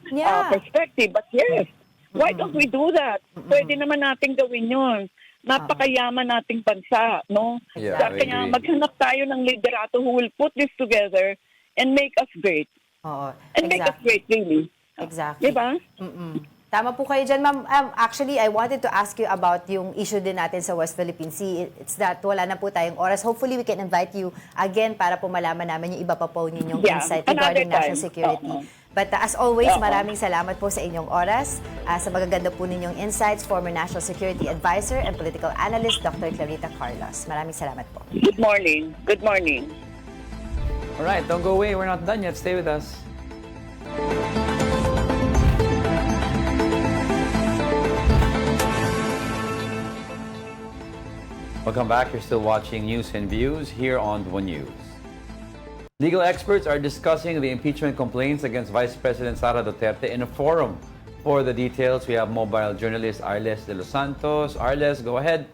perspective, but yes, why don't we do that? Pwede naman natin gawin yun. Napakayaman nating bansa, no? Yeah, I Kaya agree. maghanap tayo ng liderato who will put this together and make us great. Oo, And make us great, really. Exactly. Diba? Tama po kayo dyan, ma'am. Actually, I wanted to ask you about yung issue din natin sa West Philippine Sea. It's that wala na po tayong oras. Hopefully, we can invite you again para po malaman namin yung iba pa po ninyong insight regarding another national time. security. But as always, maraming salamat po sa inyong oras. Sa magaganda po ninyong insights, former National Security Advisor and Political Analyst, Dr. Clarita Carlos. Maraming salamat po. Good morning. Good morning. All right, don't go away. We're not done yet. Stay with us. Welcome back. You're still watching News and Views here on One News. Legal experts are discussing the impeachment complaints against Vice President Sara Duterte in a forum. For the details, we have mobile journalist Arles de los Santos. Arles, go ahead.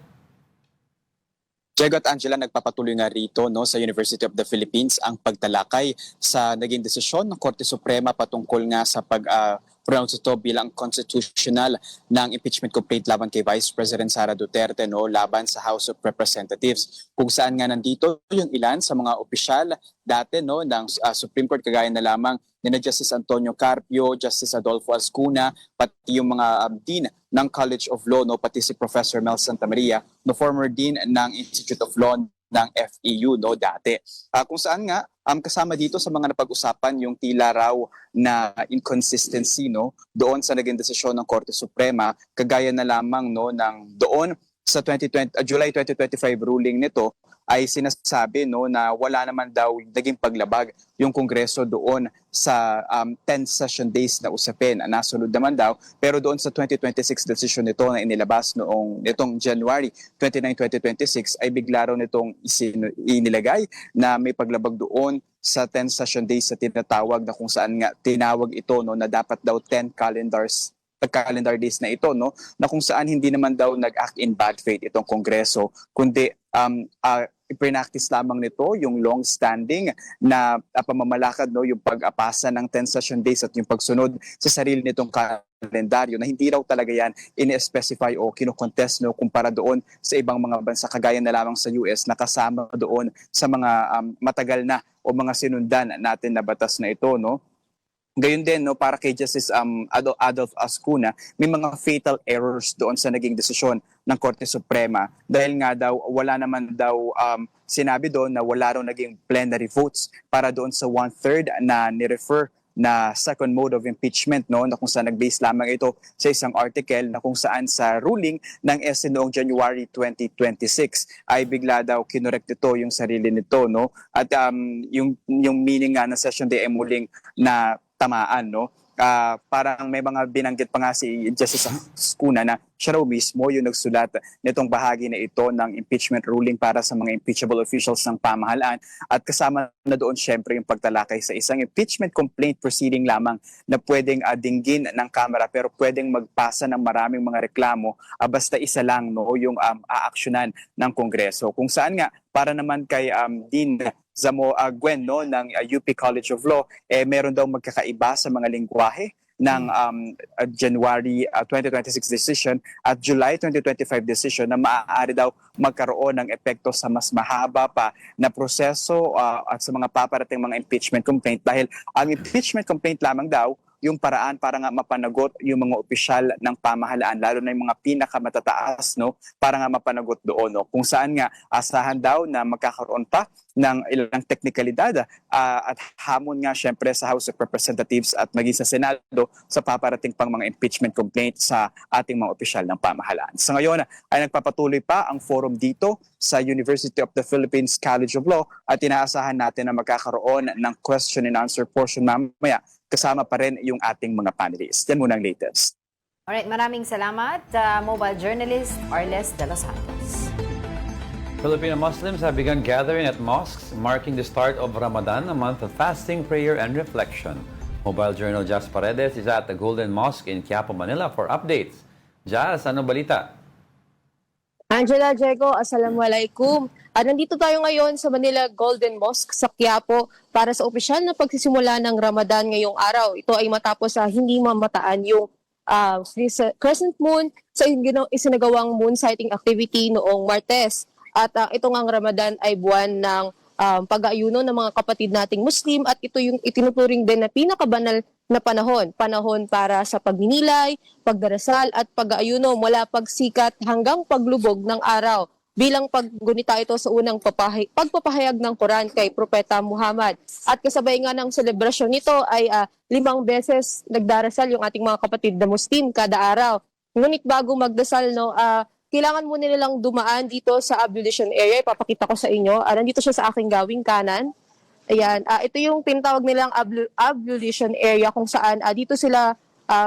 Diego at Angela, nagpapatuloy nga rito sa University of the Philippines ang pagtalakay sa naging desisyon ng Korte Suprema patungkol nga sa pronounce ito bilang constitutional ng impeachment complaint laban kay Vice President Sara Duterte laban sa House of Representatives. Kung saan nga nandito yung ilan sa mga opisyal dati ng Supreme Court kagaya na lamang ni Justice Antonio Carpio, Justice Adolfo Ascuna, pati yung mga dean ng College of Law, pati si Professor Mel Santamaria, former dean ng Institute of Law ng FEU dati. Kung saan nga kasama dito sa mga napag-usapan yung tila raw na inconsistency doon sa naging desisyon ng Korte Suprema, kagaya na lamang ng doon sa July 2025 ruling nito ay sinasabi na wala naman daw naging paglabag yung Kongreso doon sa 10 session days na usapin. Nasunod naman daw, pero doon sa 2026 decision nito na inilabas nitong January 29, 2026 ay bigla raw nitong inilagay na may paglabag doon sa 10 session days sa tinatawag na kung saan nga tinawag ito na dapat daw 10 calendar days na ito na kung saan hindi naman daw nag-act in bad faith itong Kongreso, kundi ipinaktis lamang nito yung long-standing na pamamalakad yung pag-apasa ng 10 session days at yung pagsunod sa sarili nitong kalendaryo na hindi raw talaga yan in-specify o kinokontest kumpara doon sa ibang mga bansa kagaya na lamang sa US na kasama doon sa mga matagal na o mga sinundan natin na batas na ito. Gayon din para kay Justice Adolfo Ascuna, may mga fatal errors doon sa naging desisyon ng Korte Suprema dahil nga daw wala naman daw sinabi doon na wala raw naging plenary votes para doon sa 1/3 na ni-refer na second mode of impeachment, no, na kung saan nag-base lamang ito sa isang article na kung saan sa ruling ng SC noong January 2026 ay bigla daw kinorek ito yung sarili nito, no, at yung meaning nga ng session day ay muling na tamaan, no. Parang may mga binanggit pa nga si Justice Escuna na siya raw mismo yung nagsulat nitong bahagi na ito ng impeachment ruling para sa mga impeachable officials ng pamahalaan, at kasama na doon syempre yung pagtalakay sa isang impeachment complaint proceeding lamang na pwedeng dinggin ng Kamara pero pwedeng magpasa ng maraming mga reklamo basta isa lang, no, yung aaksyonan ng Kongreso. Kung saan nga para naman kay Dean Zamo Gwen, no, ng UP College of Law, meron daw magkakaiba sa mga lengguwahe ng January 2026 decision at July 2025 decision na maaari daw magkaroon ng epekto sa mas mahaba pa na proseso at sa mga paparating mga impeachment complaint, dahil ang impeachment complaint lamang daw yung paraan para nga mapanagot yung mga opisyal ng pamahalaan, lalo na yung mga pinakamatataas, no, para nga mapanagot doon, no, kung saan nga asahan daw na magkakaroon pa ng ilang teknikalidad at hamon nga syempre sa House of Representatives at maging sa Senado sa paparating pang mga impeachment complaint sa ating mga opisyal ng pamahalaan. Sa ngayon ay nagpapatuloy pa ang forum dito sa University of the Philippines College of Law at inaasahan natin na magkakaroon ng question and answer portion mamaya, kasama pa rin yung ating mga panelists. Yan muna ang latest. Alright, maraming salamat, mobile journalist Arles de los Santos. Filipino Muslims have begun gathering at mosques, marking the start of Ramadan, a month of fasting, prayer, and reflection. Mobile Journal Jazz Paredes is at the Golden Mosque in Quiapo, Manila for updates. Jazz, ano balita? Angela, Diego, assalamualaikum. Nandito tayo ngayon sa Manila Golden Mosque sa Quiapo para sa opisyal na pagsisimula ng Ramadan ngayong araw. Ito ay matapos sa hindi mamataan yung crescent moon sa isinagawang moon sighting activity noong Martes. At itong ang Ramadan ay buwan ng pag-aayuno ng mga kapatid nating Muslim, at ito yung itinuturing din na pinakabanal na panahon para sa pagninilay, pagdarasal at pag-aayuno mula pagsikat hanggang paglubog ng araw, bilang paggunita ito sa unang pagpapahayag ng Quran kay Propeta Muhammad. At kasabay nga ng selebrasyon nito ay 5 beses nagdarasal yung ating mga kapatid na Muslim kada araw. Ngunit bago magdasal, no, kailangan muna nilang dumaan dito sa ablution area. Ipapakita ko sa inyo. Nandito siya sa aking gawing kanan. Ayan, ito yung tinatawag nilang ablution area kung saan dito sila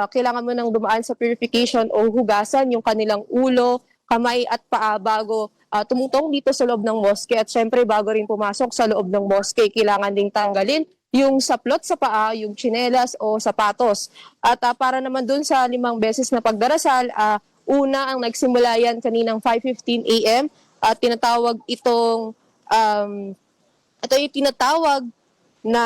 kailangan mo nang dumaan sa purification o hugasan yung kanilang ulo, kamay at paa bago tumutong dito sa loob ng mosque. At syempre bago rin pumasok sa loob ng mosque, kailangan ding tanggalin yung saplot sa paa, yung tsinelas o sapatos. At para naman dun sa 5 beses na pagdarasal, una ang nagsimula yan kaninang 5:15 a.m. at tinatawag itong ito yung tinatawag na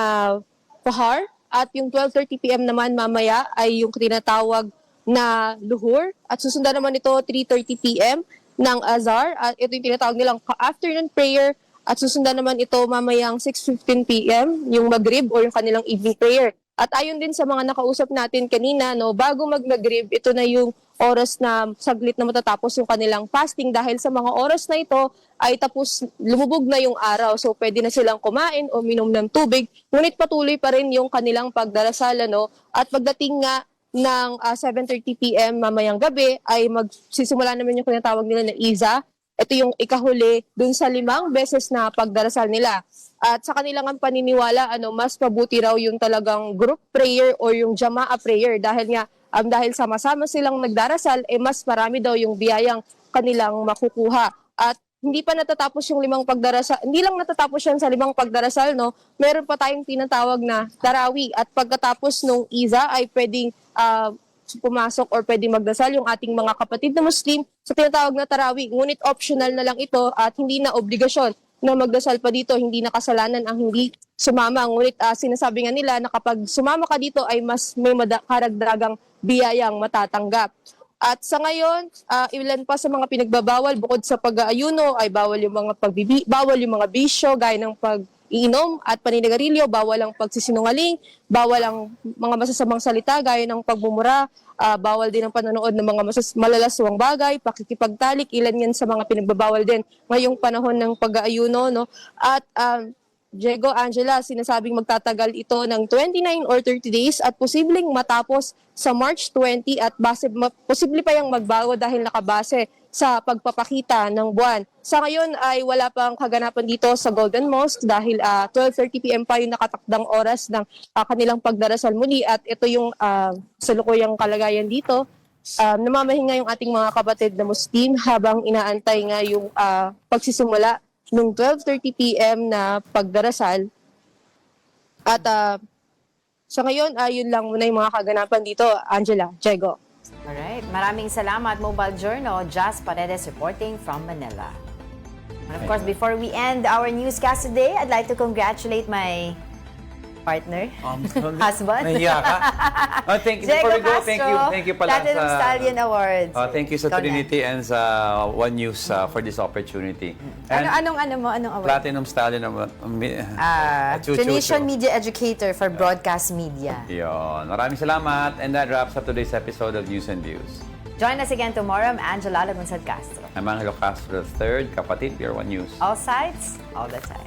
pahar, at yung 12:30 p.m. naman mamaya ay yung tinatawag na luhur, at susundan naman ito 3:30 p.m. ng azhar, at ito yung tinatawag nilang afternoon prayer, at susundan naman ito mamayang 6:15 p.m. yung maghrib o yung kanilang evening prayer. At ayon din sa mga nakausap natin kanina, no, bago mag-maghrib, ito na yung oras na saglit na matatapos yung kanilang fasting, dahil sa mga oras na ito ay tapos lumubog na yung araw. So pwede na silang kumain o minom ng tubig, ngunit patuloy pa rin yung kanilang pagdarasal, no? At pagdating nga ng 7:30 p.m. mamayang gabi ay magsisimula naman yung tinatawag nila na Iza. Ito yung ikahuli dun sa 5 beses na pagdarasal nila. At sa kanilang ang paniniwala, mas mabuti raw yung talagang group prayer o yung jama'a prayer, dahil nga dahil sama-sama silang nagdarasal, mas marami daw yung biyayang kanilang makukuha. At hindi pa natatapos yung 5 pagdarasal, hindi lang natatapos yan sa 5 pagdarasal, no? Meron pa tayong tinatawag na Tarawi, at pagkatapos nung Iza ay pwedeng pumasok or pwedeng magdasal yung ating mga kapatid na Muslim sa tinatawag na Tarawi. Ngunit optional na lang ito at hindi na obligasyon na magdasal pa dito, hindi na kasalanan ang hindi sumama. Ngunit sinasabi nga nila na kapag sumama ka dito ay mas may karagdagang biyayang matatanggap. At sa ngayon, ilan pa sa mga pinagbabawal bukod sa pag-aayuno ay bawal yung mga bisyo gaya ng pag-iinom at paninigarilyo, bawal ang pagsisinungaling, bawal ang mga masasamang salita gaya ng pagmumura, bawal din ang panonood ng mga malalaswang bagay, pakikipagtalik, ilan yan sa mga pinagbabawal din ngayong panahon ng pag-aayuno, no? At Diego, Angela, sinasabing magtatagal ito ng 29 or 30 days at posibleng matapos sa March 20 at posible pa yung magbago dahil nakabase sa pagpapakita ng buwan. Sa ngayon ay wala pang kaganapan dito sa Golden Mosque dahil 12:30 p.m. pa yung nakatakdang oras ng kanilang pagdarasal muli at ito yung salukuyang kalagayan dito. Namamahinga yung ating mga kapatid na Muslim habang inaantay nga yung pagsisimula ng 12:30 p.m. na pagdarasal. At sa ngayon, yun lang muna yung mga kaganapan dito. Angela, Diego. Alright, maraming salamat, Mobile Journal. Jazz Paredes reporting from Manila. And of course, before we end our newscast today, I'd like to congratulate my partner, husband. Nahiya ka? Thank you. Before we go, thank you pala Platinum sa Stallion Awards. thank you sa Ikaw na. Trinity and sa One News for this opportunity. And Anong award? Platinum Stallion Tunisian Media Educator for Broadcast Media. Yun. Maraming salamat. And that wraps up today's episode of News and Views. Join us again tomorrow. I'm Angela Lagunsad Castro. I'm Angelo Castro III, kapatid, Pier 1 News. All sides, all the time.